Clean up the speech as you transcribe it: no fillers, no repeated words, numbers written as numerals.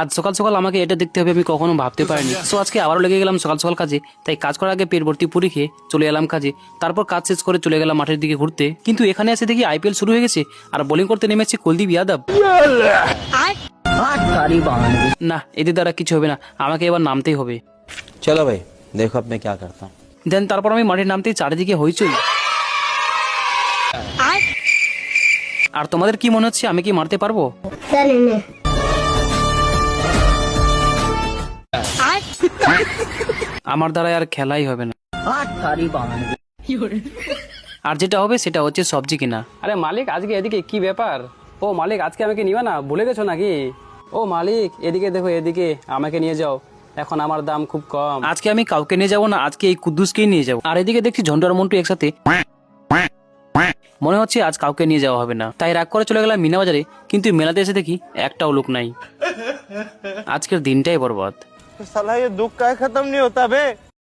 আজ সকাল সকাল আমাকে এটা দেখতে হবে আমি কখনো ভাবতে পারিনি। সো আজকে আবারও লেগে গেলাম সকাল সকাল কাজে। তাই কাজ করার আগে পেট ভর্তি পুরি খেয়ে চলে এলাম কাজে। তারপর কাজ শেষ করে চলে গেলাম মাঠের দিকে ঘুরতে। কিন্তু এখানে এসে দেখি আইপিএল শুরু হয়ে গেছে আর বোলিং করতে নেমেছে কুলদীপ যাদব। না, এদের দ্বারা কিছু হবে না, আমাকে এবার নামতেই হবে। चलो भाई देखो अब मैं क्या करता हूँ। দেন তারপর আমি মাঠে নামতেই চারিদিকে হইচই। আর তোমাদের কি মনে হচ্ছে আমি কি মারতে পারবো? আমার দ্বারা আর খেলাই হবে না। আর যেটা হবে সেটা হচ্ছে সবজি কিনা। আরে মালিক, আজকে এদিকে কি ব্যাপার? ও মালিক, আজকে আমাকে নিবে না, ভুলে গেছো নাকি? ও মালিক, এদিকে দেখো, এদিকে আমাকে নিয়ে যাও, এখন আমার দাম খুব কম। আজকে আমি কাউকে নিয়ে যাবো না, আজকে এই কুদ্দুসকেই নিয়ে যাবো। আর এদিকে দেখছি ঝন্টু আর মন্টু একসাথে। মনে হচ্ছে আজ কাউকে নিয়ে যাওয়া হবে না, তাই রাগ করে চলে গেলাম মিনা বাজারে। কিন্তু মেলাতে এসে দেখি একটাও লোক নাই। আজকের দিনটাই বরবাদ। साला ये दुख का खत्म नहीं होता बे।